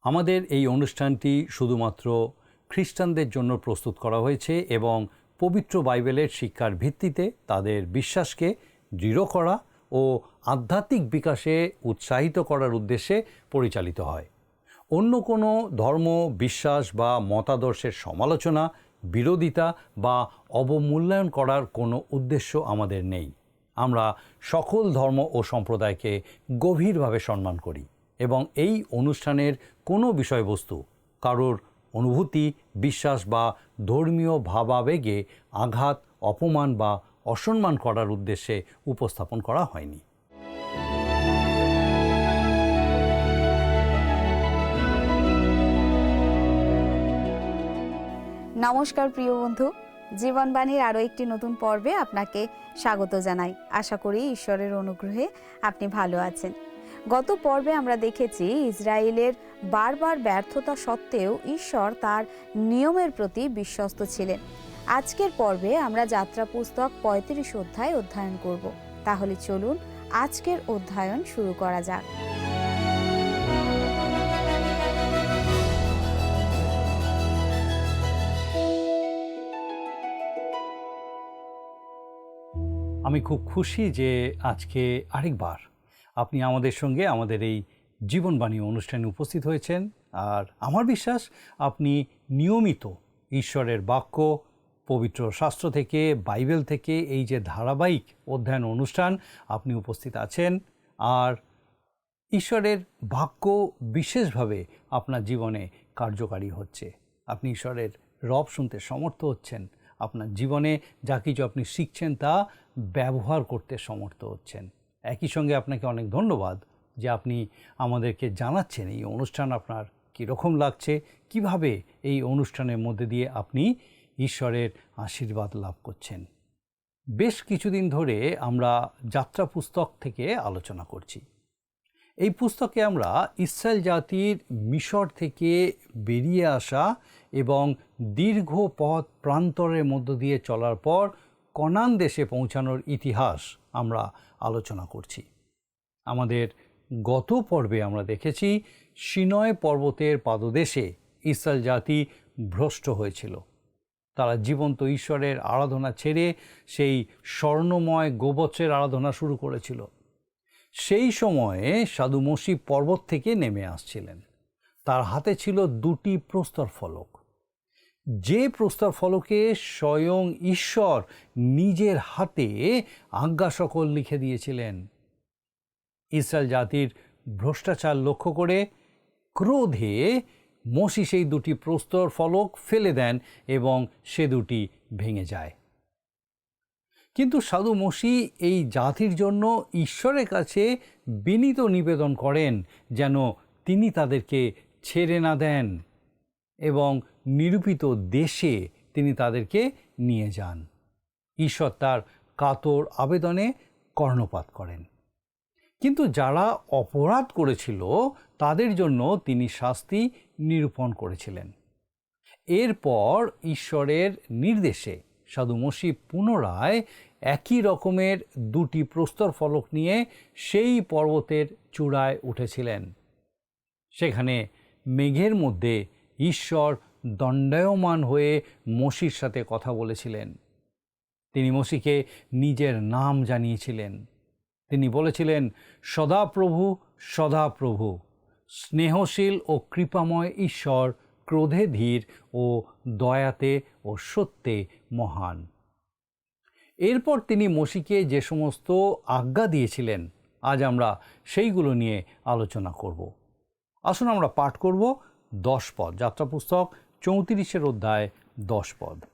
আমাদের এই অনুষ্ঠানটি শুধুমাত্র খ্রিস্টানদের জন্য প্রস্তুত করা হয়েছে এবং পবিত্র বাইবেলের শিক্ষার ভিত্তিতে তাদের বিশ্বাসকে দৃঢ় করা ও আধ্যাত্মিক বিকাশে উৎসাহিত করার উদ্দেশ্যে পরিচালিত হয়। অন্য কোনো ধর্ম, বিশ্বাস বা মতাদর্শের সমালোচনা, বিরোধিতা বা অবমূল্যায়ন করার কোনো উদ্দেশ্য আমাদের নেই। আমরা সকল ধর্ম ও সম্প্রদায়কে গভীরভাবে সম্মান করি এবং এই অনুষ্ঠানের কোনো বিষয়বস্তু কারোর অনুভূতি, বিশ্বাস বা ধর্মীয় ভাবাবেগে আঘাত, অপমান বা অসম্মান করার উদ্দেশ্যে উপস্থাপন করা হয়নি। নমস্কার প্রিয় বন্ধু, জীবনবাণীর আরও একটি নতুন পর্বে আপনাকে স্বাগত জানাই। আশা করি ঈশ্বরের অনুগ্রহে আপনি ভালো আছেন। গত পর্বে আমরা দেখেছি ইসরায়েলের বারবার ব্যর্থতা সত্ত্বেও ঈশ্বর তার নিয়মের প্রতি বিশ্বস্ত ছিলেন। আজকের পর্বে আমরা যাত্রা পুস্তক ৩৫ অধ্যায় অধ্যয়ন করব। তাহলে চলুন আজকের অধ্যয়ন শুরু করা যাক। আমি খুব খুশি যে আজকে আরেকবার আপনি আমাদের সঙ্গে আমাদের এই জীবনবাণী অনুষ্ঠানে উপস্থিত হয়েছেন। আর আমার বিশ্বাস আপনি নিয়মিত ঈশ্বরের বাক্য, পবিত্র শাস্ত্র থেকে, বাইবেল থেকে এই যে ধারাবাহিক অধ্যয়ন অনুষ্ঠান আপনি উপস্থিত আছেন। আর ঈশ্বরের বাক্য বিশেষভাবে আপনার জীবনে কার্যকারী হচ্ছে। আপনি ঈশ্বরের রব শুনতে সমর্থ হচ্ছেন। আপনার জীবনে যা কিছু আপনি শিখছেন তা ব্যবহার করতে সমর্থ হচ্ছেন। একই সঙ্গে আপনাকে অনেক ধন্যবাদ যে আপনি আমাদেরকে জানাচ্ছেন এই অনুষ্ঠান আপনার কীরকম লাগছে, কিভাবে এই অনুষ্ঠানের মধ্যে দিয়ে আপনি ঈশ্বরের আশীর্বাদ লাভ করছেন। বেশ কিছুদিন ধরে আমরা যাত্রা পুস্তক থেকে আলোচনা করছি। এই পুস্তকে আমরা ইসরায়েল জাতির মিশর থেকে বেরিয়ে আসা এবং দীর্ঘ পথ প্রান্তরের মধ্য দিয়ে চলার পর কনান দেশে পৌঁছানোর ইতিহাস আমরা আলোচনা করছি। আমাদের গত পর্বে আমরা দেখেছি সিনয় পর্বতের পাদদেশে ইসরায়েল জাতি ভ্রষ্ট হয়েছিল। তারা জীবন্ত ঈশ্বরের আরাধনা ছেড়ে সেই স্বর্ণময় গোবৎসের আরাধনা শুরু করেছিল। সেই সময়ে সাধু মসি পর্বত থেকে নেমে আসছিলেন। তার হাতে ছিল দুটি প্রস্তর ফলক, যে প্রস্তর ফলকে স্বয়ং ঈশ্বর নিজের হাতে আজ্ঞা সকল লিখে দিয়েছিলেন। ইসরায়েল জাতির ভ্রষ্টাচার লক্ষ্য করে ক্রোধে মসি সেই দুটি প্রস্তর ফলক ফেলে দেন এবং সে দুটি ভেঙে যায়। কিন্তু সাধু মসি এই জাতির জন্য ঈশ্বরের কাছে বিনীত নিবেদন করেন যেন তিনি তাদেরকে ছেড়ে না দেন এবং নিরূপিত দেশে তিনি তাদেরকে নিয়ে যান। ঈশ্বর তার কাতর আবেদনে কর্ণপাত করেন। কিন্তু যারা অপরাধ করেছিল তাদের জন্য তিনি শাস্তি নিরূপণ করেছিলেন। এরপর ঈশ্বরের নির্দেশে সাধু মসি পুনরায় একই রকমের দুটি প্রস্তর ফলক নিয়ে সেই পর্বতের চূড়ায় উঠেছিলেন। সেখানে মেঘের মধ্যে ঈশ্বর দণ্ডায়মান হয়ে মসির সাথে কথা বলেছিলেন। তিনি মসিকে নিজের নাম জানিয়েছিলেন। তিনি বলেছিলেন, সদাপ্রভু, সদাপ্রভু, স্নেহশীল ও কৃপাময় ঈশ্বর, ক্রোধে ধীর ও দয়াতে ও সত্যে মহান। এরপর তিনি মসিকে যে সমস্ত আজ্ঞা দিয়েছিলেন আজ আমরা সেইগুলো নিয়ে আলোচনা করব। আসুন আমরা পাঠ করব 10 পদ, যাত্রা পুস্তক 34 অধ্যায় 10 পদ।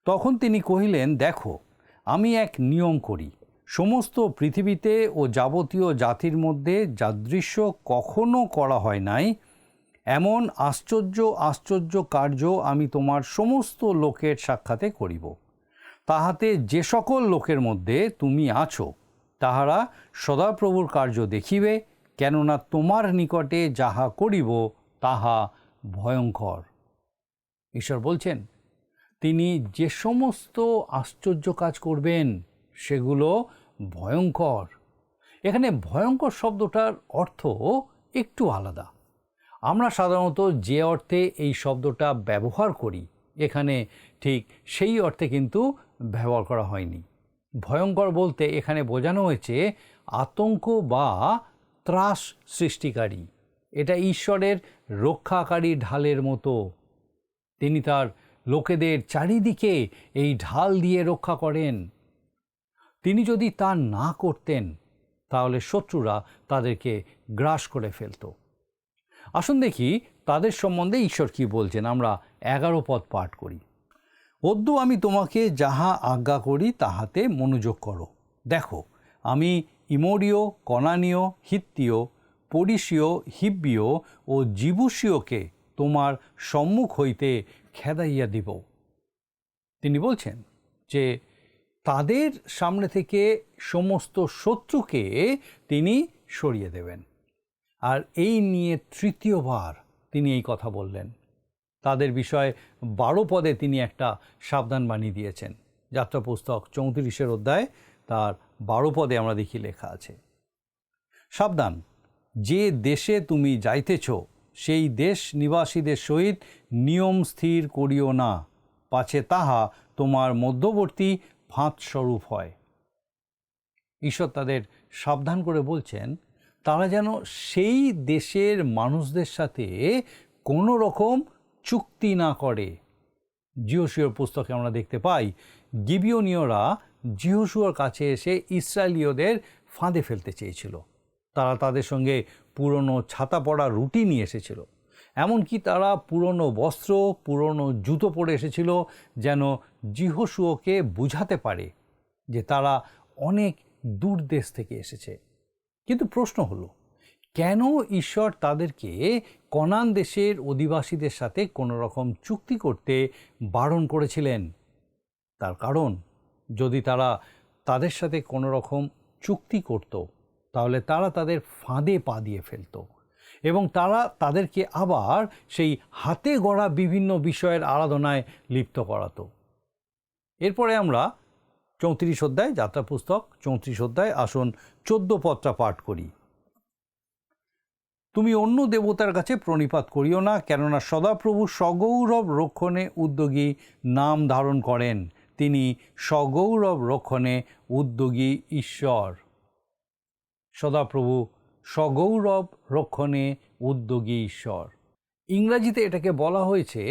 তখন তিনি কহিলেন, দেখো, আমি এক নিয়ম করি, সমস্ত পৃথিবীতে ও যাবতীয় জাতির মধ্যে যাদৃশ্য কখনো করা হয় নাই, এমন আশ্চর্য আশ্চর্য কার্য আমি তোমার সমস্ত লোকের সাক্ষাতে করিব। তাহাতে যে সকল লোকের মধ্যে তুমি আছো তাহারা সদাপ্রভুর কার্য দেখিবে, কেননা তোমার নিকটে যাহা করিব তাহা ভয়ঙ্কর। ঈশ্বর বলছেন তিনি যে সমস্ত আশ্চর্য কাজ করবেন সেগুলো ভয়ঙ্কর। এখানে ভয়ঙ্কর শব্দটার অর্থ একটু আলাদা। আমরা সাধারণত যে অর্থে এই শব্দটা ব্যবহার করি এখানে ঠিক সেই অর্থে কিন্তু ব্যবহার করা হয়নি। ভয়ঙ্কর বলতে এখানে বোঝানো হয়েছে আতঙ্ক বা ত্রাস সৃষ্টিকারী। এটা ঈশ্বরের রক্ষাকারী ঢালের মতো। তিনি তার লোকেদের চারিদিকে এই ঢাল দিয়ে রক্ষা করেন। তিনি যদি তা না করতেন তাহলে শত্রুরা তাদেরকে গ্রাস করে ফেলত। আসুন দেখি তাদের সম্বন্ধে ঈশ্বর কি বলছেন। আমরা 11 পদ পাঠ করি। অদ্য আমি তোমাকে যাহা আজ্ঞা করি তাহাতে মনোযোগ করো। দেখো, আমি ইমোরীয়, কনানীয়, হিত্তীয়, পরিসীয়, হিব্বীয় ও জিবুসীয়কে তোমার সম্মুখ হইতে খেদাইয়া দিব। তিনি বলছেন যে তাদের সামনে থেকে সমস্ত শত্রুকে তিনি সরিয়ে দেবেন। আর এই নিয়ে তৃতীয়বার তিনি এই কথা বললেন। তাদের বিষয়ে 12 পদে তিনি একটা সাবধানবাণী দিয়েছেন। যাত্রা পুস্তক 34 অধ্যায় তার 12 পদে আমরা দেখি লেখা আছে, সাবধান, যে দেশে তুমি যাইতেছ সেই দেশ নিবাসীদের সহিত নিয়ম স্থির করিও না, পাছে তাহা তোমার মধ্যবর্তী ফাঁদস্বরূপ হয়। ঈশ্বর তাদের সাবধান করে বলছেন তারা যেন সেই দেশের মানুষদের সাথে কোনো রকম চুক্তি না করে। যিহোশূয়ার পুস্তকে আমরা দেখতে পাই গিবিয়নীয়রা যিহোশূয়ার কাছে এসে ইসরায়েলীয়দের ফাঁদে ফেলতে চেয়েছিল। তারা তাদের সঙ্গে পুরনো ছাতা পড়া রুটি নিয়ে এসেছিল, এমনকি তারা পুরনো বস্ত্র, পুরনো জুতো পরে এসেছিল, যেন যিহোশূয়াকে বুঝাতে পারে যে তারা অনেক দূর দেশ থেকে এসেছে। কিন্তু প্রশ্ন হলো, কেন ঈশ্বর তাদেরকে কনান দেশের অধিবাসীদের সাথে কোনো রকম চুক্তি করতে বারণ করেছিলেন? তার কারণ, যদি তারা তাদের সাথে কোনো রকম চুক্তি করত তাহলে তারা তাদের ফাঁদে পা দিয়ে ফেলত এবং তারা তাদেরকে আবার সেই হাতে গড়া বিভিন্ন বিষয়ের আরাধনায় লিপ্ত করাতো। এরপরে আমরা 34 অধ্যায়, যাত্রা পুস্তক 34 অধ্যায় আসুন 14 পদটা পাঠ করি। তুমি অন্য দেবতার কাছে প্রণিপাত করিও না, কেননা সদাপ্রভু সগৌরব রক্ষণে উদ্যোগী নাম ধারণ করেন। তিনি সগৌরব রক্ষণে উদ্যোগী ঈশ্বর। সদাপ্রভু সগৌরব রক্ষণে উদ্যোগী ঈশ্বর। ইংরাজিতে এটাকে বলা হয়েছে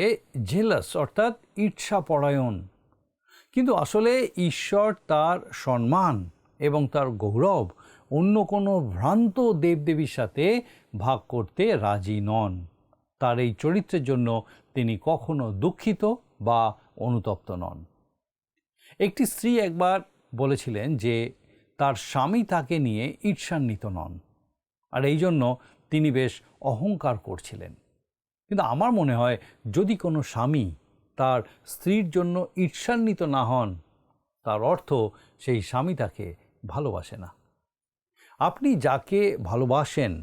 জেলাস, অর্থাৎ ঈর্ষাপরায়ণ। কিন্তু আসলে ঈশ্বর তার সম্মান এবং তার গৌরব অন্য কোনো ভ্রান্ত দেবদেবীর সাথে ভাগ করতে রাজি নন। তার এই চরিত্রের জন্য তিনি কখনো দুঃখিত বা অনুতপ্ত নন। একটি স্ত্রী একবার বলেছিলেন যে তার স্বামী তাকে নিয়ে ঈর্ষান্বিত নন, আর এই জন্য তিনি বেশ অহংকার করছিলেন। কিন্তু আমার মনে হয় যদি কোনো স্বামী তার স্ত্রীর জন্য ঈর্ষান্বিত না হন, তার অর্থ সেই স্বামী তাকে ভালোবাসে না। আপনি যাকে ভালোবাসেন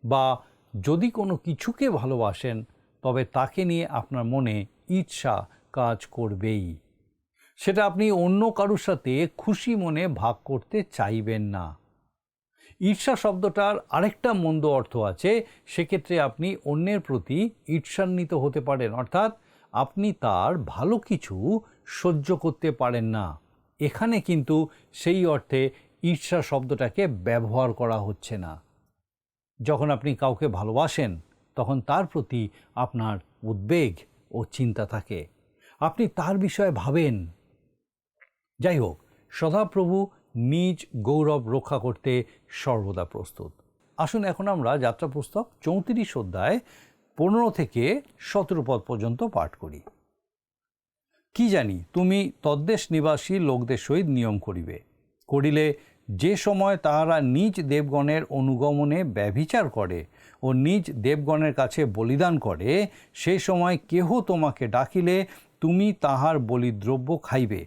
বা যদি কোনো কিছুকে ভালোবাসেন, তবে তাকে নিয়ে আপনার মনে ঈর্ষা কাজ করবেই। সেটা আপনি অন্য কারোর সাথে খুশি মনে ভাগ করতে চাইবেন না। ঈর্ষা শব্দটার আরেকটা মন্দ অর্থ আছে। সেক্ষেত্রে আপনি অন্যের প্রতি ঈর্ষান্বিত হতে পারেন, অর্থাৎ আপনি তার ভালো কিছু সহ্য করতে পারেন না। এখানে কিন্তু সেই অর্থে ঈর্ষা শব্দটাকে ব্যবহার করা হচ্ছে না। যখন আপনি কাউকে ভালোবাসেন তখন তার প্রতি আপনার উদ্বেগ ও চিন্তা থাকে, আপনি তার বিষয়ে ভাবেন। যাই হোক, সদাপ্রভু নিজ গৌরব রক্ষা করতে সর্বদা প্রস্তুত। আসুন এখন আমরা যাত্রা পুস্তক 34 অধ্যায় 15 থেকে 17 পদ পর্যন্ত পাঠ করি। কি জানি তুমি তদ্দেশ নিবাসী লোকদের সহিত নিয়ম করিলে যে সময় তাহারা নিজ দেবগণের অনুগমনে ব্যভিচার করে ও নিজ দেবগণের কাছে বলিদান করে, সে সময় কেহ তোমাকে ডাকিলে তুমি তাহার বলিদ্রব্য খাইবে,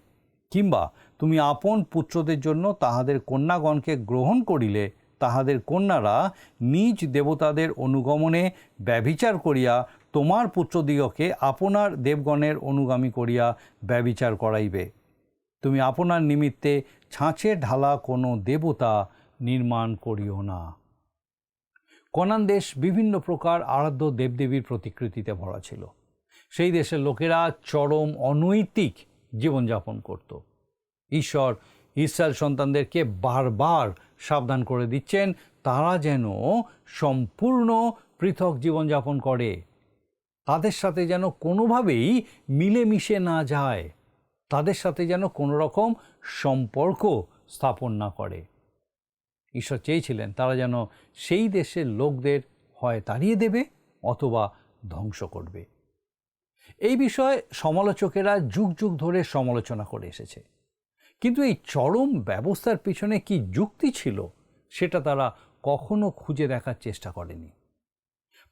কিংবা তুমি আপন পুত্রদের জন্য তাহাদের কন্যাগণকে গ্রহণ করিলে তাহাদের কন্যারা নিজ দেবতাদের অনুগমনে ব্যভিচার করিয়া তোমার পুত্রদিগকে আপনার দেবগণের অনুগামী করিয়া ব্যভিচার করাইবে। তুমি আপনার নিমিত্তে ছাঁচে ঢালা কোনো দেবতা নির্মাণ করিও না। কনান দেশ বিভিন্ন প্রকার আরাধ্য দেবদেবীর প্রতিকৃতিতে ভরা ছিল। সেই দেশের লোকেরা চরম অনৈতিক জীবনযাপন করত। ঈশ্বর ইসরায়েল সন্তানদেরকে বারবার সাবধান করে দিচ্ছেন তারা যেন সম্পূর্ণ পৃথক জীবনযাপন করে, তাদের সাথে যেন কোনোভাবেই মিলেমিশে না যায়, তাদের সাথে যেন কোনো রকম সম্পর্ক স্থাপন না করে। ঈশ্বর চেয়েছিলেন তারা যেন সেই দেশের লোকদের হয় তাড়িয়ে দেবে অথবা ধ্বংস করবে। এই বিষয়ে সমালোচকেরা যুগ যুগ ধরে সমালোচনা করে এসেছে, কিন্তু এই চরম ব্যবস্থার পিছনে কি যুক্তি ছিল সেটা তারা কখনো খুঁজে দেখার চেষ্টা করেনি।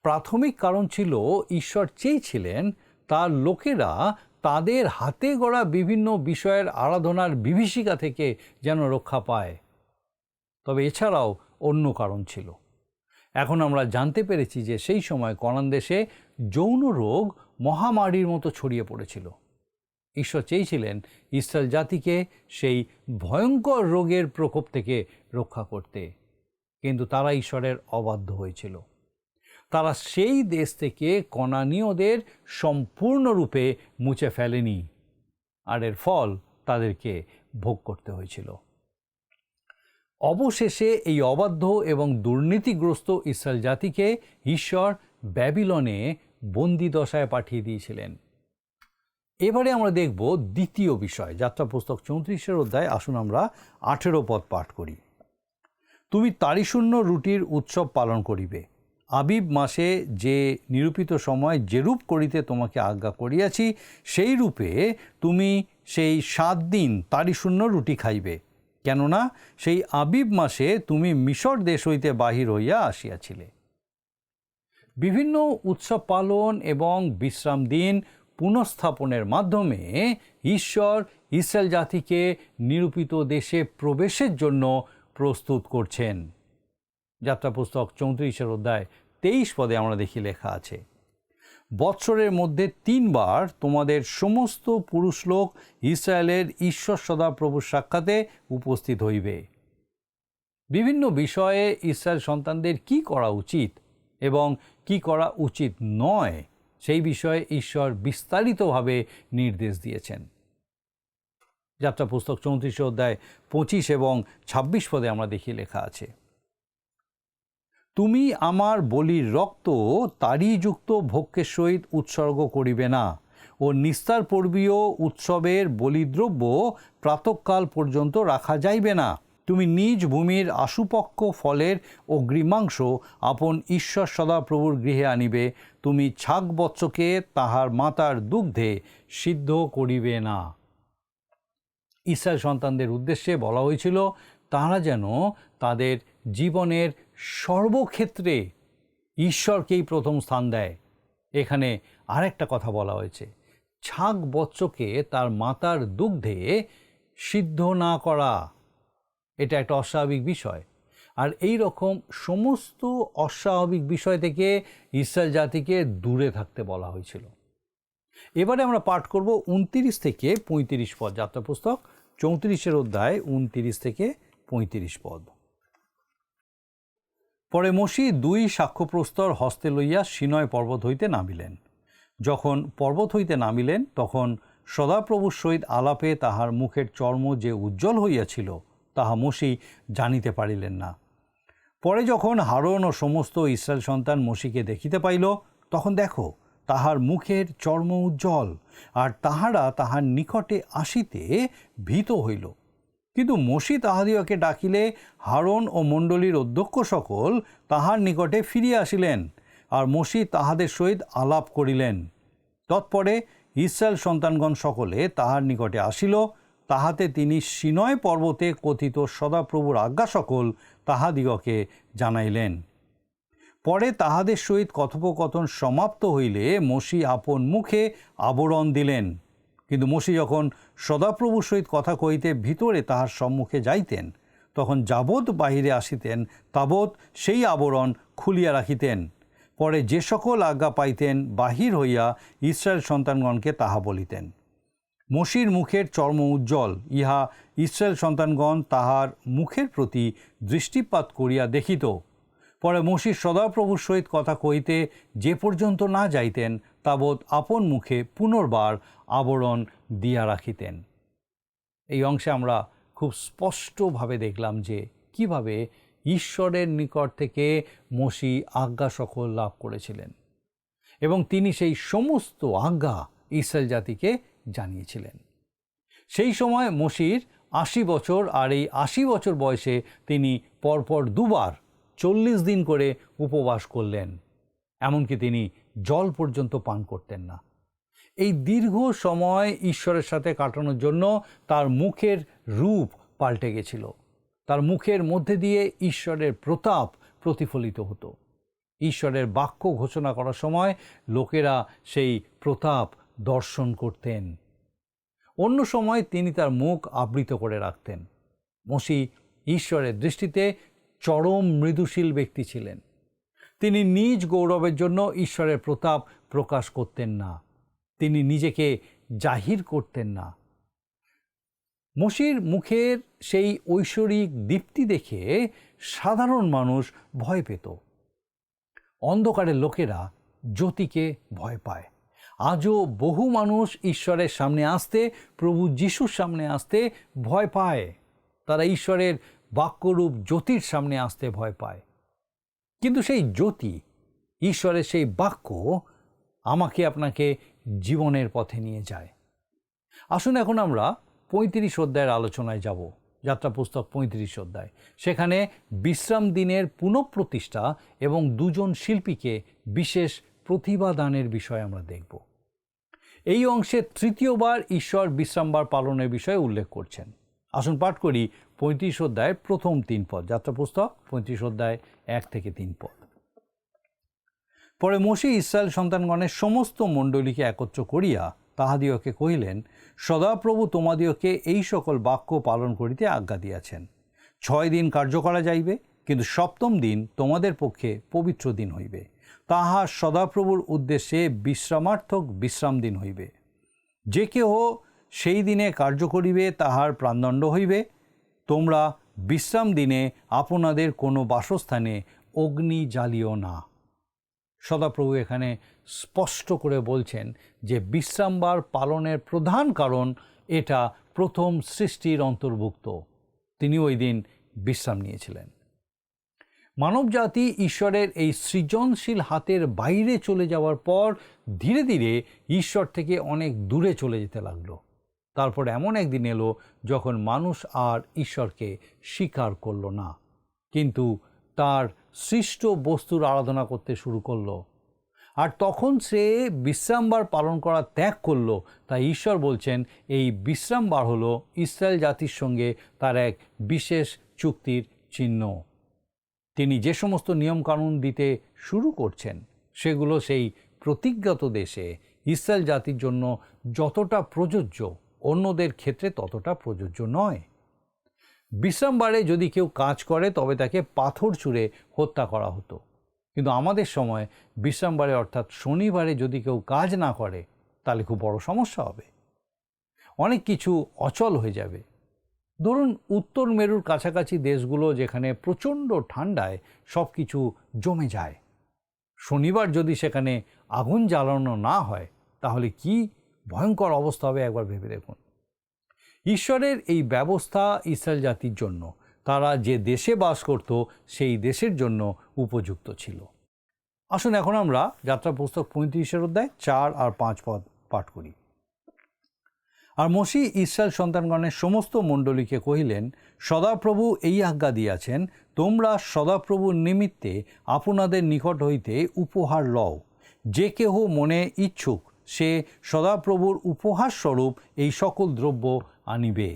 প্রাথমিক কারণ ছিল ঈশ্বর চেয়েছিলেন তার লোকেরা তাদের হাতে গড়া বিভিন্ন বিষয়ের আরাধনার বিভীষিকা থেকে যেন রক্ষা পায়। তবে এছাড়াও অন্য কারণ ছিল। এখন আমরা জানতে পেরেছি যে সেই সময় কনান দেশে যৌন রোগ মহামারীর মতো ছড়িয়ে পড়েছিল। ঈশ্বর চেয়েছিলেন ইসরায়েল জাতিকে সেই ভয়ঙ্কর রোগের প্রকোপ থেকে রক্ষা করতে, কিন্তু তারা ঈশ্বরের অবাধ্য হয়েছিল। তারা সেই দেশ থেকে কনানীয়দের সম্পূর্ণরূপে মুছে ফেলেনি, আর এর ফল তাদেরকে ভোগ করতে হয়েছিল। অবশেষে এই অবাধ্য এবং দুর্নীতিগ্রস্ত ইসরায়েল জাতিকে ঈশ্বর ব্যাবিলনে বন্দি দশায় পাঠিয়ে দিয়েছিলেন। এবারে আমরা দেখব দ্বিতীয় বিষয়, যাত্রা পুস্তক 34 অধ্যায়। আসুন আমরা 18 পদ পাঠ করি। তুমি তারিশূন্য রুটির উৎসব পালন করিবে। আবিব মাসে যে নিরূপিত সময় যেরূপ করিতে তোমাকে আজ্ঞা করিয়াছি সেই রূপে তুমি সেই 7 দিন তারিশূন্য রুটি খাইবে, কেননা সেই আবিব মাসে তুমি মিশর দেশ হইতে বাহির হইয়া আসিয়াছিলে। বিভিন্ন উৎসব পালন এবং বিশ্রাম দিন পুনঃস্থাপনের মাধ্যমে ঈশ্বর ইসরায়েল জাতিকে নিরূপিত দেশে প্রবেশের জন্য প্রস্তুত করছেন। যাত্রা পুস্তক 34 অধ্যায় 23 পদে আমরা দেখি লেখা আছে, বৎসরের মধ্যে 3 বার তোমাদের সমস্ত পুরুষ লোক ইসরায়েলের ঈশ্বর সদাপ্রভুর সাক্ষাতে উপস্থিত হইবে। বিভিন্ন বিষয়ে ইসরায়েল সন্তানদের কি করা উচিত এবং কি করা উচিত নয় সেই বিষয়ে ঈশ্বর বিস্তারিতভাবে নির্দেশ দিয়েছেন। যাত্রা পুস্তক 34 অধ্যায় 25 এবং 26 পদে আমরা দেখি লেখা আছে, তুমি আমার বলির রক্ত তাড়িযুক্ত ভোগ্যের সহিত উৎসর্গ করিবে না, ও নিস্তার পর্বীয় উৎসবের বলিদ্রব্য প্রাতঃকাল পর্যন্ত রাখা যাইবে না। তুমি নিজ ভূমির আশুপক্ষ ফলের অগ্রিমাংশ আপন ঈশ্বর সদাপ্রভুর গৃহে আনিবে। তুমি ছাগ বৎসকে তাহার মাতার দুগ্ধে সিদ্ধ করিবে না। ইসরায়েল সন্তানদের উদ্দেশ্যে বলা হয়েছিল তারা যেন তাদের জীবনের সর্বক্ষেত্রে ঈশ্বরকেই প্রথম স্থান দেয়। এখানে আরেকটা কথা বলা হয়েছে, ছাগ বৎসকে তার মাতার দুগ্ধে সিদ্ধ না করা। এটা একটা অস্বাভাবিক বিষয়, আর এই রকম সমস্ত অস্বাভাবিক বিষয় থেকে ইসরায়েল জাতিকে দূরে থাকতে বলা হয়েছিল। এবারে আমরা পাঠ করব 29 থেকে 35 পদ, যাত্রা পুস্তক 34 অধ্যায় 29 থেকে 35 পদ। পরে মোশি 2 সাক্ষ্যপ্রস্তর হস্তে লইয়া সিনয় পর্বত হইতে নামিলেন। যখন পর্বত হইতে নামিলেন তখন সদাপ্রভুর সহিত আলাপে তাহার মুখের চর্ম যে উজ্জ্বল হইয়াছিল তাহা মোশি জানিতে পারিলেন না। পরে যখন হারন ও সমস্ত ইসরায়েল সন্তান মোশিকে দেখিতে পাইল, তখন দেখো তাহার মুখের চর্ম উজ্জ্বল, আর তাহারা তাহার নিকটে আসিতে ভীত হইল। কিন্তু মোশি তাহাদিওকে ডাকিলে হারন ও মণ্ডলীর অধ্যক্ষ সকল তাহার নিকটে ফিরিয়া আসিলেন, আর মোশি তাহাদের সহিত আলাপ করিলেন। তৎপরে ইসরায়েল সন্তানগণ সকলে তাহার নিকটে আসিল, তাহাতে তিনি সিনয় পর্বতে কথিত সদাপ্রভুর আজ্ঞা সকল তাহাদিগকে জানাইলেন। পরে তাহাদের সহিত কথোপকথন সমাপ্ত হইলে মোশি আপন মুখে আবরণ দিলেন। কিন্তু মোশি যখন সদাপ্রভুর সহিত কথা কহিতে ভিতরে তাহার সম্মুখে যাইতেন, তখন যাবৎ বাহিরে আসিতেন তাবৎ সেই আবরণ খুলিয়া রাখিতেন। পরে যে সকল আজ্ঞা পাইতেন বাহির হইয়া ইসরায়েল সন্তানগণকে তাহা বলিতেন। মোশির মুখের চর্ম উজ্জ্বল, ইহা ইসরায়েল সন্তানগণ তাহার মুখের প্রতি দৃষ্টিপাত করিয়া দেখিত। পরে মসি সদাপ্রভুর সহিত কথা কইতে যে পর্যন্ত না যাইতেন তাবৎ আপন মুখে পুনর্বার আবরণ দিয়া রাখিতেন। এই অংশে আমরা খুব স্পষ্টভাবে দেখলাম যে কিভাবে ঈশ্বরের নিকট থেকে মসি আজ্ঞা সকল লাভ করেছিলেন এবং তিনি সেই সমস্ত আজ্ঞা ইসরায়েল জাতিকে জানিয়েছিলেন। সেই সময় মসির ৮০ বছর, আর এই ৮০ বছর বয়সে তিনি পরপর দুবার ৪০ দিন করে উপবাস করলেন, এমনকি তিনি জল পর্যন্ত পান করতেন না। এই দীর্ঘ সময় ঈশ্বরের সাথে কাটানোর জন্য তার মুখের রূপ পাল্টে গেছিল। তার মুখের মধ্যে দিয়ে ঈশ্বরের প্রতাপ প্রতিফলিত হতো। ঈশ্বরের বাক্য ঘোষণা করার সময় লোকেরা সেই প্রতাপ দর্শন করতেন। অন্য সময় তিনি তার মুখ আবৃত করে রাখতেন। মসি ঈশ্বরের দৃষ্টিতে চরম মৃদুশীল ব্যক্তি ছিলেন। তিনি নিজ গৌরবের জন্য ঈশ্বরের প্রতাপ প্রকাশ করতেন না, তিনি নিজেকে জাহির করতেন না। মসির মুখের সেই ঐশ্বরিক দীপ্তি দেখে সাধারণ মানুষ ভয় পেত। অন্ধকারের লোকেরা জ্যোতিকে ভয় পায়। আজও বহু মানুষ ঈশ্বরের সামনে আসতে, প্রভু যিশুর সামনে আসতে ভয় পায়। তারা ঈশ্বরের বাক্যরূপ জ্যোতির সামনে আসতে ভয় পায়। কিন্তু সেই জ্যোতি, ঈশ্বরের সেই বাক্য আমাকে আপনাকে জীবনের পথে নিয়ে যায়। আসুন এখন আমরা ৩৫ অধ্যায়ের আলোচনায় যাব। যাত্রা পুস্তক ৩৫ অধ্যায়। সেখানে বিশ্রাম দিনের পুনঃপ্রতিষ্ঠা এবং দুজন শিল্পীকে বিশেষ প্রতিভাদানের বিষয় আমরা দেখব। এই অংশে তৃতীয়বার ঈশ্বর বিশ্রামবার পালনের বিষয়ে উল্লেখ করছেন। আসুন পাঠ করি ৩৫ অধ্যায়ের প্রথম ৩ পদ। যাত্রা পুস্তক ৩৫ অধ্যায় ১ থেকে ৩ পদ। পরে মসি ইসরায়েল সন্তানগণের সমস্ত মণ্ডলীকে একত্র করিয়া তাহাদিওকে কহিলেন, সদাপ্রভু তোমাদিওকে এই সকল বাক্য পালন করিতে আজ্ঞা দিয়াছেন। ৬ দিন কার্য করা যাইবে, কিন্তু সপ্তম দিন তোমাদের পক্ষে পবিত্র দিন হইবে, তাহা সদাপ্রভুর উদ্দেশ্যে বিশ্রামার্থক বিশ্রাম দিন হইবে। যে কেহ সেই দিনে কার্য করিবে তাহার প্রাণদণ্ড হইবে। তোমরা বিশ্রাম দিনে আপনাদের কোনো বাসস্থানে অগ্নি জ্বালিও না। সদাপ্রভু এখানে স্পষ্ট করে বলছেন যে বিশ্রামবার পালনের প্রধান কারণ এটা প্রথম সৃষ্টির অন্তর্ভুক্ত। তিনি ওই দিন বিশ্রাম নিয়েছিলেন। মানবজাতি ঈশ্বরের এই সৃজনশীল হাতের বাইরে চলে যাওয়ার পর ধীরে ধীরে ঈশ্বর থেকে অনেক দূরে চলে যেতে লাগলো। তারপর এমন একদিন এলো যখন মানুষ আর ঈশ্বরকে স্বীকার করল না, কিন্তু তার সৃষ্ট বস্তুর আরাধনা করতে শুরু করলো। আর তখন সে বিশ্রামবার পালন করা ত্যাগ করলো। তাই ঈশ্বর বলছেন এই বিশ্রামবার হলো ইসরায়েল জাতির সঙ্গে তার এক বিশেষ চুক্তির চিহ্ন। তিনি যে সমস্ত নিয়মকানুন দিতে শুরু করছেন সেগুলো সেই প্রতিজ্ঞাত দেশে ইসরায়েল জাতির জন্য যতটা প্রযোজ্য, অন্যদের ক্ষেত্রে ততটা প্রযোজ্য নয়। বিশ্রামবারে যদি কেউ কাজ করে তবে তাকে পাথর ছুঁড়ে হত্যা করা হতো, কিন্তু আমাদের সময় বিশ্রামবারে অর্থাৎ শনিবারে যদি কেউ কাজ না করে তাহলে খুব বড় সমস্যা হবে, অনেক কিছু অচল হয়ে যাবে। ধরুন উত্তর মেরুর কাছাকাছি দেশগুলো যেখানে প্রচণ্ড ঠান্ডায় সব কিছু জমে যায়, শনিবার যদি সেখানে আগুন জ্বালানো না হয় তাহলে কি ভয়ঙ্কর অবস্থা হবে একবার ভেবে দেখুন। ঈশ্বরের এই ব্যবস্থা ইসরায়েল জাতির জন্য, তারা যে দেশে বাস করত সেই দেশের জন্য উপযুক্ত ছিল। আসুন এখন আমরা যাত্রা পুস্তক ৩৫ অধ্যায় ৪ আর ৫ পদ পাঠ করি। আর মসি ইসরায়েল সন্তানগণের সমস্ত মণ্ডলীকে কহিলেন, সদাপ্রভু এই আজ্ঞা দিয়াছেন, তোমরা সদাপ্রভুর নিমিত্তে আপনাদের নিকট হইতে উপহার লও। যে কেহ মনে ইচ্ছুক সে সদাপ্রভুর উপহার স্বরূপ এই সকল দ্রব্য আনিবে।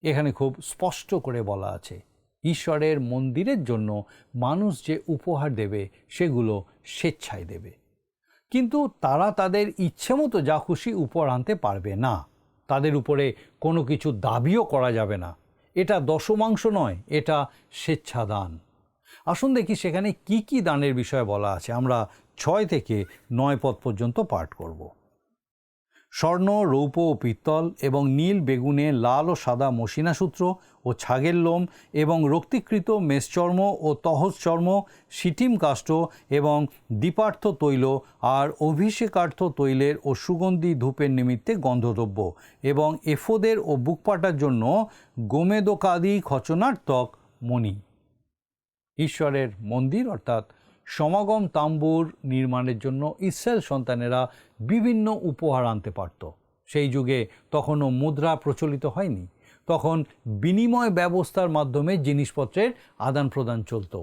এখানে খুব স্পষ্ট করে বলা আছে ঈশ্বরের মন্দিরের জন্য মানুষ যে উপহার দেবে সেগুলো স্বেচ্ছায় দেবে, কিন্তু তারা তাদের ইচ্ছে মতো যা খুশি উপহার আনতে পারবে না। তাদের উপরে কোনো কিছু দাবিও করা যাবে না। এটা দশমাংশ নয়, এটা স্বেচ্ছাদান। আসুন দেখি সেখানে কি কি দানের বিষয়ে বলা আছে। আমরা ৬ থেকে ৯ পদ পর্যন্ত পাঠ করব। স্বর্ণ, রৌপ্য ও পিত্তল এবং নীল, বেগুনে, লাল ও সাদা মসিনা সূত্র ও ছাগের লোম এবং রক্তিকৃত মেষচর্ম ও তহস চর্ম, সিটিম কাষ্ঠ এবং দীপার্থ তৈল আর অভিষেকার্থ তৈলের ও সুগন্ধি ধূপের নিমিত্তে গন্ধদ্রব্য এবং এফোদের ও বুকপাটার জন্য গোমেদকাদি খচনার্থক মণি। ঈশ্বরের মন্দির অর্থাৎ সমাগম তাম্বুর নির্মাণের জন্য ইসরায়েল সন্তানেরা বিভিন্ন উপহার আনতে পারত। সেই যুগে তখনও মুদ্রা প্রচলিত হয়নি, তখন বিনিময় ব্যবস্থার মাধ্যমে জিনিসপত্রের আদান প্রদান চলত।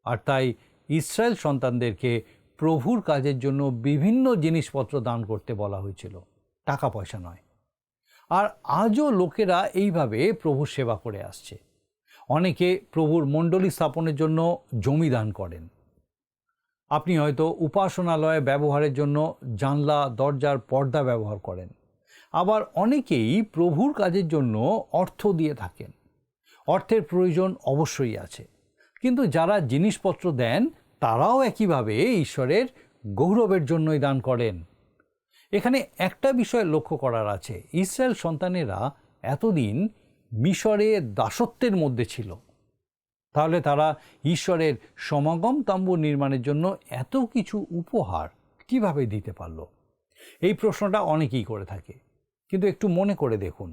আর তাই ইসরায়েল সন্তানদেরকে প্রভুর কাজের জন্য বিভিন্ন জিনিসপত্র দান করতে বলা হয়েছিল, টাকা পয়সা নয়। আর আজও লোকেরা এইভাবে প্রভুর সেবা করে আসছে। অনেকে প্রভুর মণ্ডলী স্থাপনের জন্য জমি দান করেন। আপনি হয়তো উপাসনালয়ে ব্যবহারের জন্য জানলা, দরজার পর্দা ব্যবহার করেন। আবার অনেকেই প্রভুর কাজের জন্য অর্থ দিয়ে থাকেন। অর্থের প্রয়োজন অবশ্যই আছে, কিন্তু যারা জিনিসপত্র দেন তারাও একইভাবে ঈশ্বরের গৌরবের জন্যই দান করেন। এখানে একটা বিষয় লক্ষ্য করার আছে, ইসরায়েল সন্তানেরা এতদিন মিশরের দাসত্বের মধ্যে ছিল, তাহলে তারা ঈশ্বরের সমাগম তাম্বু নির্মাণের জন্য এত কিছু উপহার কিভাবে দিতে পারল? এই প্রশ্নটা অনেকেই করে থাকে। কিন্তু একটু মনে করে দেখুন,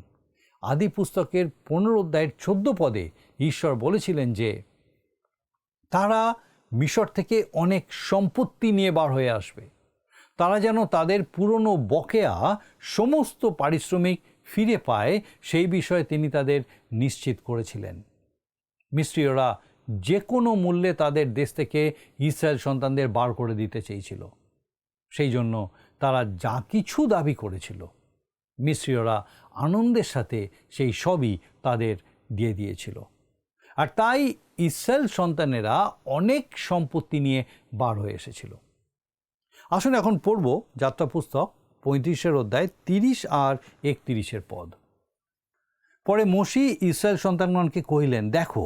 আদি পুস্তকের 15 অধ্যায়ের 14 পদে ঈশ্বর বলেছিলেন যে তারা মিশর থেকে অনেক সম্পত্তি নিয়ে বার হয়ে আসবে। তারা যেন তাদের পুরনো বকেয়া সমস্ত পারিশ্রমিক ফিরে পায়, সেই বিষয়ে তিনি তাদের নিশ্চিত করেছিলেন। মিস্রীয়রা যে কোনো মূল্যে তাদের দেশ থেকে ইসরায়েল সন্তানদের বার করে দিতে চেয়েছিল। সেই জন্য তারা যা কিছু দাবি করেছিল, মিস্রীয়রা আনন্দের সাথে সেই সবই তাদের দিয়ে দিয়েছিল। আর তাই ইসরায়েল সন্তানেরা অনেক সম্পত্তি নিয়ে বার হয়ে এসেছিল। আসুন এখন পড়ব যাত্রা পুস্তক 35 অধ্যায় 30 আর 31 পদ। পরে মোশি ইসরায়েল সন্তানগণকে কহিলেন, দেখো,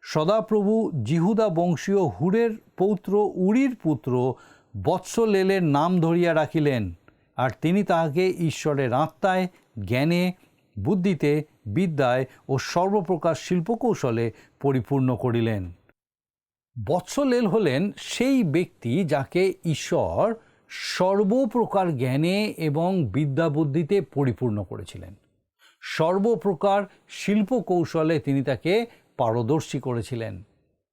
সদাপ্রভু জিহুদা বংশীয় হুরের পৌত্র উরির পুত্র বৎসলেলের নাম ধরিয়া রাখিলেন, আর তিনি তাহাকে ঈশ্বরের আত্মায়, জ্ঞানে, বুদ্ধিতে, বিদ্যায় ও সর্বপ্রকার শিল্পকৌশলে পরিপূর্ণ করিলেন। বৎসলেল হলেন সেই ব্যক্তি যাকে ঈশ্বর সর্বপ্রকার জ্ঞানে এবং বিদ্যা বুদ্ধিতে পরিপূর্ণ করেছিলেন। সর্বপ্রকার শিল্পকৌশলে তিনি তাকে পারদর্শী করেছিলেন,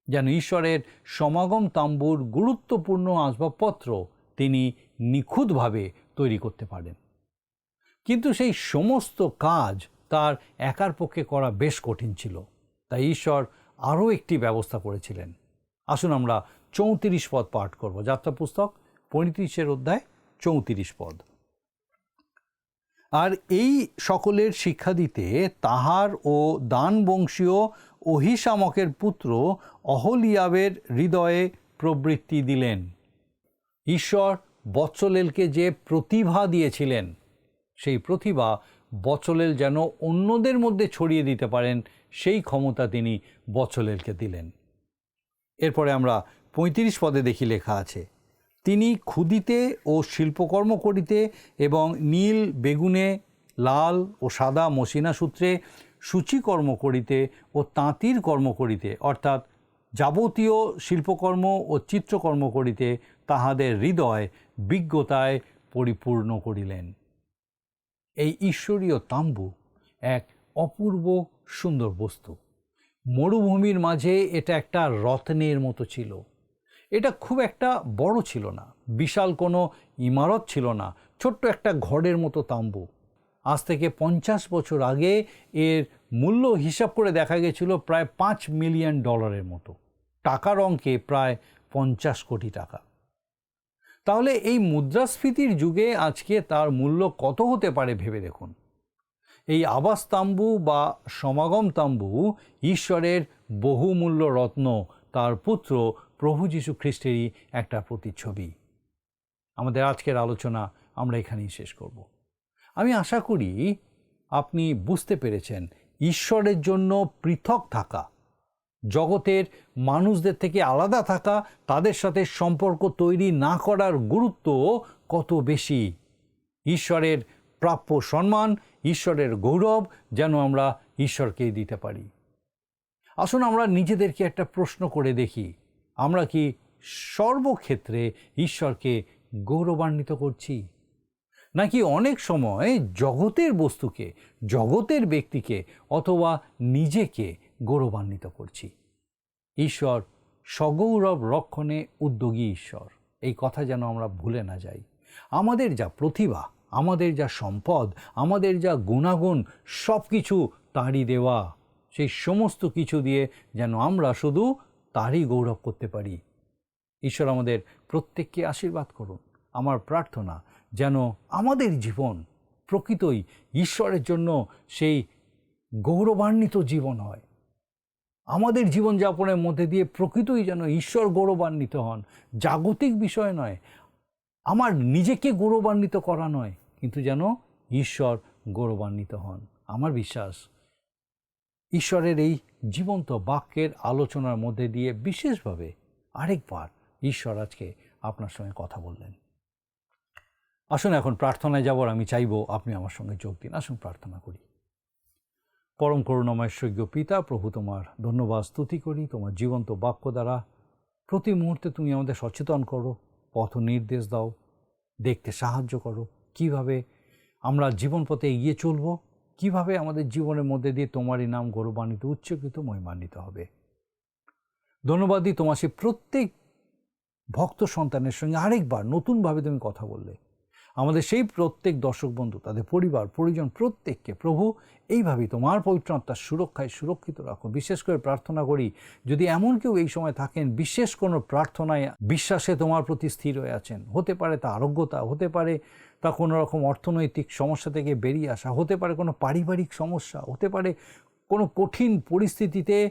যেন ঈশ্বরের সমাগম তাম্বুর গুরুত্বপূর্ণ আসবাবপত্র তিনি নিখুঁতভাবে তৈরি করতে পারেন। কিন্তু সেই সমস্ত কাজ তার একার পক্ষে করা বেশ কঠিন ছিল, তাই ঈশ্বর আরও একটি ব্যবস্থা করেছিলেন। আসুন আমরা 34 পদ পাঠ করব। যাত্রা পুস্তক 35 অধ্যায় 34 পদ। আর এই সকলের শিক্ষা দিতে তাহার ও দান বংশীয় অহিসামকের পুত্র অহলিয়াবের হৃদয়ে প্রবৃত্তি দিলেন। ঈশ্বর বৎসলেলকে যে প্রতিভা দিয়েছিলেন, সেই প্রতিভা বৎসলেল যেন অন্যদের মধ্যে ছড়িয়ে দিতে পারেন, সেই ক্ষমতা তিনি বৎসলেলকে দিলেন। এরপরে আমরা 35 পদে দেখি লেখা আছে, তিনি খুদিতে ও শিল্পকর্ম করিতে এবং নীল, বেগুনে, লাল ও সাদা মসিনা সূত্রে সূচিকর্ম করিতে ও তাঁতির কর্ম করিতে, অর্থাৎ যাবতীয় শিল্পকর্ম ও চিত্রকর্ম করিতে তাহাদের হৃদয় বিজ্ঞতায় পরিপূর্ণ করিলেন। এই ঈশ্বরীয় তাম্বু এক অপূর্ব সুন্দর বস্তু। মরুভূমির মাঝে এটা একটা রত্নের মতো ছিল। এটা খুব একটা বড় ছিল না, বিশাল কোনো ইমারত ছিল না, ছোট্ট একটা ঘরের মতো তাম্বু। আজ থেকে 50 বছর আগে এর মূল্য হিসাব করে দেখা গেছিল প্রায় $5 মিলিয়ন মতো, টাকার অঙ্কে প্রায় 50 কোটি টাকা। তাহলে এই মুদ্রাস্ফীতির যুগে আজকে তার মূল্য কত হতে পারে ভেবে দেখুন। এই আবাস তাম্বু বা সমাগম তাম্বু ঈশ্বরের বহুমূল্য রত্ন, তার পুত্র প্রভু যীশু খ্রিস্টেরই একটা প্রতিচ্ছবি। আমাদের আজকের আলোচনা আমরা এখানেই শেষ করব। আমি আশা করি আপনি বুঝতে পেরেছেন ঈশ্বরের জন্য পৃথক থাকা, জগতের মানুষদের থেকে আলাদা থাকা, তাদের সাথে সম্পর্ক তৈরি না করার গুরুত্ব কত বেশি। ঈশ্বরের প্রাপ্য সম্মান, ঈশ্বরের গৌরব যেন আমরা ঈশ্বরকেই দিতে পারি। আসুন আমরা নিজেদেরকে একটা প্রশ্ন করে দেখি, আমরা কি সর্বক্ষেত্রে ঈশ্বরকে গৌরবান্বিত করছি, নাকি অনেক সময় জগতের বস্তুকে, জগতের ব্যক্তিকে অথবা নিজেকে গৌরবান্বিত করছি? ঈশ্বর সগৌরব রক্ষণে উদ্যোগী ঈশ্বর, এই কথা যেন আমরা ভুলে না যাই। আমাদের যা প্রতিভা, আমাদের যা সম্পদ, আমাদের যা গুণাগুণ, সব কিছু তাঁরই দেওয়া। সেই সমস্ত কিছু দিয়ে যেন আমরা শুধু তারই গৌরব করতে পারি। ঈশ্বর আমাদের প্রত্যেককে আশীর্বাদ করুন। আমার প্রার্থনা যেন আমাদের জীবন প্রকৃতই ঈশ্বরের জন্য সেই গৌরবান্বিত জীবন হয়। আমাদের জীবনযাপনের মধ্যে দিয়ে প্রকৃতই যেন ঈশ্বর গৌরবান্বিত হন, জাগতিক বিষয় নয়, আমার নিজেকে গৌরবান্বিত করা নয়, কিন্তু যেন ঈশ্বর গৌরবান্বিত হন। আমার বিশ্বাস ঈশ্বরের এই জীবন্ত বাক্যের আলোচনার মধ্যে দিয়ে বিশেষভাবে আরেকবার ঈশ্বর আজকে আপনার সঙ্গে কথা বললেন। আসুন এখন প্রার্থনায় যাবার আমি চাইব আপনি আমার সঙ্গে যোগ দিন। আসুন প্রার্থনা করি। পরম করুণাময় স্বর্গীয় পিতা, প্রভু তোমার ধন্যবাদ স্তুতি করি। তোমার জীবন্ত বাক্য দ্বারা প্রতি মুহূর্তে তুমি আমাদের সচেতন করো, পথ নির্দেশ দাও, দেখতে সাহায্য করো কিভাবে আমরা জীবন পথে এগিয়ে চলব, কিভাবে আমাদের জীবনের মধ্যে দিয়ে তোমারই নাম গৌরবান্বিত, উচ্চকৃত, মহিমান্বিত হবে। ধন্যবাদ দিই তোমার সেই প্রত্যেক ভক্ত সন্তানের সঙ্গে আরেকবার নতুনভাবে তুমি কথা বললে। আমাদের সেই প্রত্যেক দর্শক বন্ধু, তাদের পরিবার পরিজন প্রত্যেককে প্রভু এইভাবেই তোমার পবিত্র আত্মার সুরক্ষায় সুরক্ষিত রাখো। বিশেষ করে প্রার্থনা করি, যদি এমন কেউ এই সময় থাকেন বিশেষ কোনো প্রার্থনায় বিশ্বাসে তোমার প্রতি স্থির হয়ে আছেন, হতে পারে তা আরোগ্যতা, হতে পারে তা কোনো রকম অর্থনৈতিক সমস্যা থেকে বেরিয়ে আসা, হতে পারে কোনো পারিবারিক সমস্যা, হতে পারে কোনো কঠিন পরিস্থিতিতে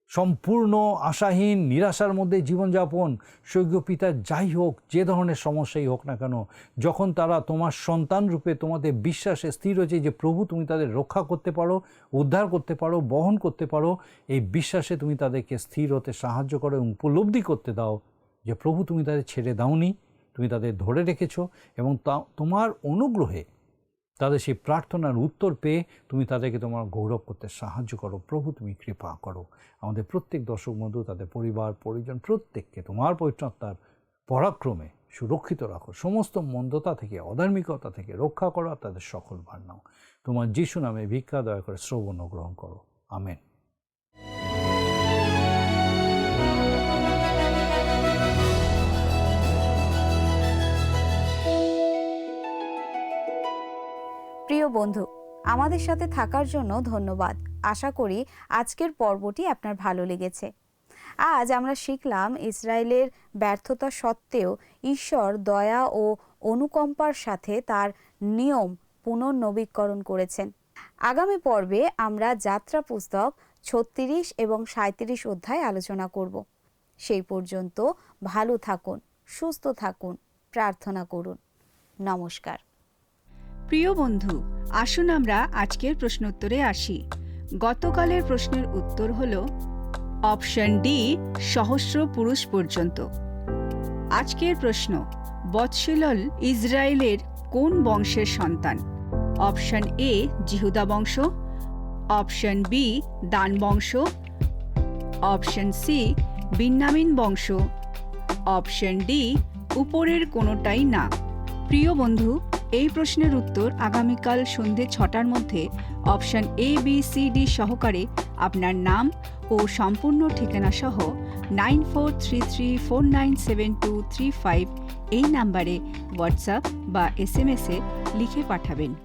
সম্পূর্ণ আশাহীন নিরাশার মধ্যে জীবনযাপন, স্বর্গীয় পিতা যাই হোক, যে ধরনের সমস্যাই হোক না কেন, যখন তারা তোমার সন্তান রূপে তোমাদের বিশ্বাসে স্থির হয়েছে যে প্রভু তুমি তাদের রক্ষা করতে পারো, উদ্ধার করতে পারো, বহন করতে পারো, এই বিশ্বাসে তুমি তাদেরকে স্থির হতে সাহায্য করো এবং উপলব্ধি করতে দাও যে প্রভু তুমি তাদের ছেড়ে দাওনি, তুমি তাদের ধরে রেখেছো এবং তোমার অনুগ্রহে তাদের সেই প্রার্থনার উত্তর পেয়ে তুমি তাদেরকে তোমার গৌরব করতে সাহায্য করো। প্রভু তুমি কৃপা করো। আমাদের প্রত্যেক দর্শক বন্ধু, তাদের পরিবার পরিজন প্রত্যেককে তোমার পবিত্র আত্মার পরাক্রমে সুরক্ষিত রাখো। সমস্ত মন্দতা থেকে, অধার্মিকতা থেকে রক্ষা করো, তাদের সকল ভার নাও। তোমার যিশু নামে ভিক্ষা দয়া করে শ্রবণ গ্রহণ করো। আমেন। প্রিয় বন্ধু, আমাদের সাথে থাকার জন্য ধন্যবাদ। আশা করি আজকের পর্বটি আপনার ভালো লেগেছে। আজ আমরা শিখলাম ইসরায়েলের ব্যর্থতা সত্ত্বেও ঈশ্বর দয়া ও অনুকম্পার সাথে তার নিয়ম পুনর্নবীকরণ করেছেন। আগামী পর্বে আমরা যাত্রা পুস্তক 36 এবং 37 অধ্যায় আলোচনা করব। সেই পর্যন্ত ভালো থাকুন, সুস্থ থাকুন, প্রার্থনা করুন। নমস্কার। প্রিয় বন্ধু, আসুন আমরা আজকের প্রশ্নোত্তরে আসি। গতকালের প্রশ্নের উত্তর হল অপশন ডি, সহস্র পুরুষ পর্যন্ত। আজকের প্রশ্ন, বৎসিলল ইসরায়েলের কোন বংশের সন্তান? অপশন এ জিহুদা বংশ, অপশন বি দান বংশ, অপশন সি বিন্যামিন বংশ, অপশন ডি উপরের কোনোটাই না। প্রিয় বন্ধু, এই প্রশ্নের উত্তর আগামীকাল সন্ধে 6টার মধ্যে option A B C D সহকারে আপনার নাম ও সম্পূর্ণ ঠিকানা সহ 9433497235 এই নাম্বারে হোয়াটসঅ্যাপ বা SMS-এ লিখে পাঠাবেন।